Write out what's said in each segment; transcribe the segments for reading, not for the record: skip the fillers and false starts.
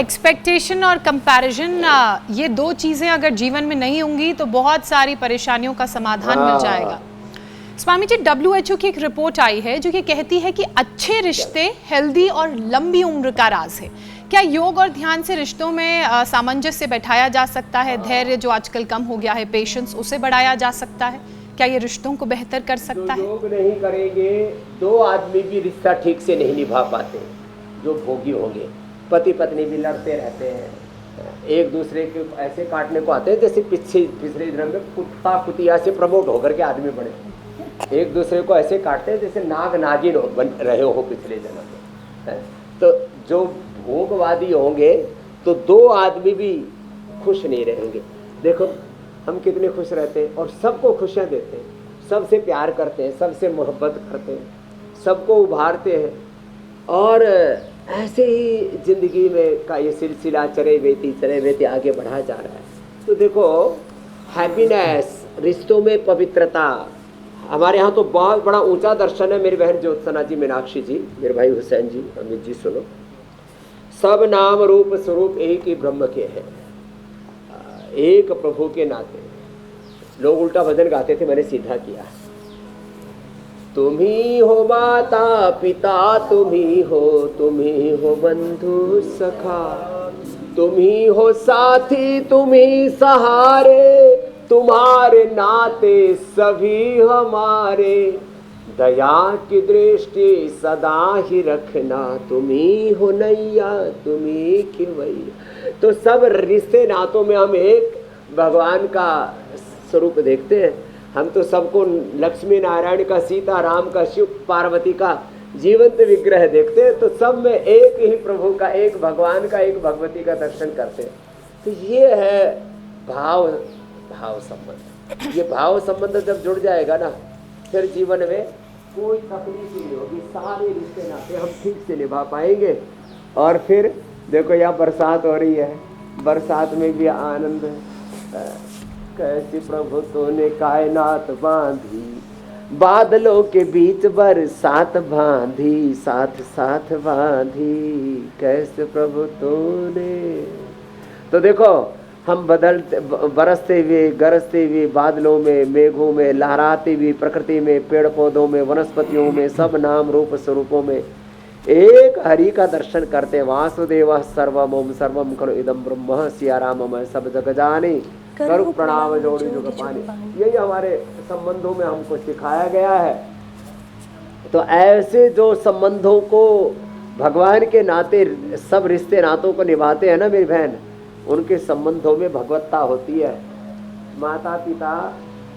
Expectation और comparison, ये दो चीज़ें अगर जीवन में नहीं होंगी तो बहुत सारी परेशानियों का समाधान मिल जाएगा। स्वामी जी, WHO की एक रिपोर्ट आई है जो कि कहती है कि अच्छे रिश्ते हेल्दी और लंबी उम्र का राज है। क्या योग और ध्यान से रिश्तों में सामंजस्य बैठाया जा सकता है? धैर्य जो आजकल कम हो गया है, पेशेंस, उसे बढ़ाया जा सकता है? क्या ये रिश्तों को बेहतर कर सकता है? योग नहीं करेंगे, दो आदमी भी रिश्ता ठीक से नहीं निभा पाते। जो भोगी होंगे, पति पत्नी भी लड़ते रहते हैं, एक दूसरे के ऐसे काटने को आते हैं जैसे पिछले जन्म में कुत्ता कुतिया से प्रमोट होकर के आदमी बने। एक दूसरे को ऐसे काटते हैं जैसे नाग नागिन बन रहे हो पिछले जन्म में। तो जो भोगवादी होंगे तो दो आदमी भी खुश नहीं रहेंगे। देखो हम कितने खुश रहते हैं और सबको खुशियाँ देते हैं, सबसे प्यार करते हैं, सबसे मोहब्बत करते हैं, सबको उभारते हैं, और ऐसे ही जिंदगी में का ये सिलसिला चले बेती आगे बढ़ा जा रहा है। तो देखो हैप्पीनेस, रिश्तों में पवित्रता, हमारे यहाँ तो बहुत बड़ा ऊंचा दर्शन है। मेरी बहन ज्योत्सना जी, मीनाक्षी जी, मेरे भाई हुसैन जी, अमित जी, सुनो, सब नाम रूप स्वरूप एक ही ब्रह्म के हैं, एक प्रभु के नाते। लोग उल्टा भजन गाते थे, मैंने सीधा किया। तुम ही हो माता पिता, तुम ही हो बंधु सखा, तुम ही हो साथी, तुम ही सहारे, तुम्हारे नाते सभी हमारे, दया की दृष्टि सदा ही रखना, तुम ही हो नैया, तुम ही खिलवैया। तो सब रिश्ते नातों में हम एक भगवान का स्वरूप देखते हैं। हम तो सबको लक्ष्मी नारायण का, सीता राम का, शिव पार्वती का जीवंत विग्रह देखते हैं। तो सब में एक ही प्रभु का, एक भगवान का, एक भगवती का दर्शन करते हैं। तो ये है भाव संबंध। ये भाव संबंध जब जुड़ जाएगा ना, फिर जीवन में कोई तकलीफ नहीं होगी। सारे रिश्ते नाते हम ठीक से निभा पाएंगे। और फिर देखो यहाँ बरसात हो रही है, बरसात में भी आनंद है। कैसी प्रभु तूने कायनात बांधी, बादलों के बीच बरसात बांधी, साथ साथ बांधी, कैसे प्रभु तूने। तो देखो हम बरसते हुए, गरजते हुए बादलों में, मेघों में, लहराती हुई प्रकृति में, पेड़ पौधों में, वनस्पतियों में, सब नाम रूप स्वरूपों में एक हरि का दर्शन करते। वासुदेव सर्वम ओम सर्वम करो इदम ब्रह्म, सिया राम मैं सब जग जाने, करो प्रणाम जोड़ी जुग पानी। यही हमारे संबंधों में हमको सिखाया गया है। तो ऐसे जो संबंधों को भगवान के नाते, सब रिश्ते नातों को निभाते हैं ना मेरी बहन, उनके संबंधों में भगवत्ता होती है। माता पिता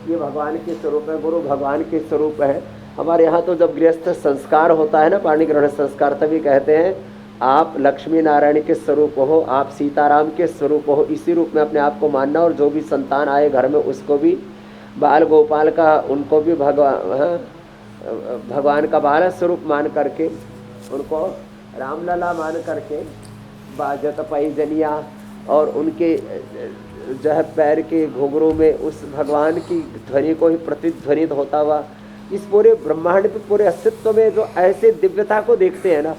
ये भगवान के स्वरूप है, गुरु भगवान के स्वरूप है। हमारे यहाँ तो जब गृहस्थ संस्कार होता है ना, पाणी ग्रहण संस्कार, तभी कहते हैं आप लक्ष्मी नारायण के स्वरूप हो, आप सीताराम के स्वरूप हो। इसी रूप में अपने आप को मानना, और जो भी संतान आए घर में उसको भी बाल गोपाल का, उनको भी भगवान का बाल स्वरूप मान करके, उनको रामलला मान करके, बाजत पैजनिया और उनके जो है पैर के घुंघरू में उस भगवान की ध्वनि को ही प्रतिध्वनित होता हुआ इस पूरे ब्रह्मांड पे, पूरे अस्तित्व में जो ऐसे दिव्यता को देखते हैं ना,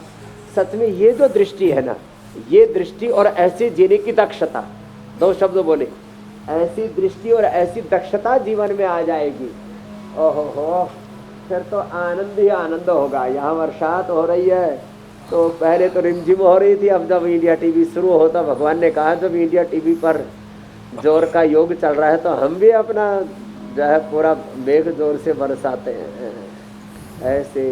सच में ये जो दृष्टि है ना, ये दृष्टि और ऐसे जीने की दक्षता, दो शब्द बोले, ऐसी दृष्टि और ऐसी दक्षता जीवन में आ जाएगी, ओहो हो, फिर तो आनंद ही आनंद होगा। यहाँ बरसात हो रही है, तो पहले तो रिमझिम हो रही थी, अब जब इंडिया टीवी शुरू होता, भगवान ने कहा जब इंडिया टीवी पर जोर का योग चल रहा है तो हम भी अपना जो है पूरा मेघ जोर से बरसाते हैं। ऐसे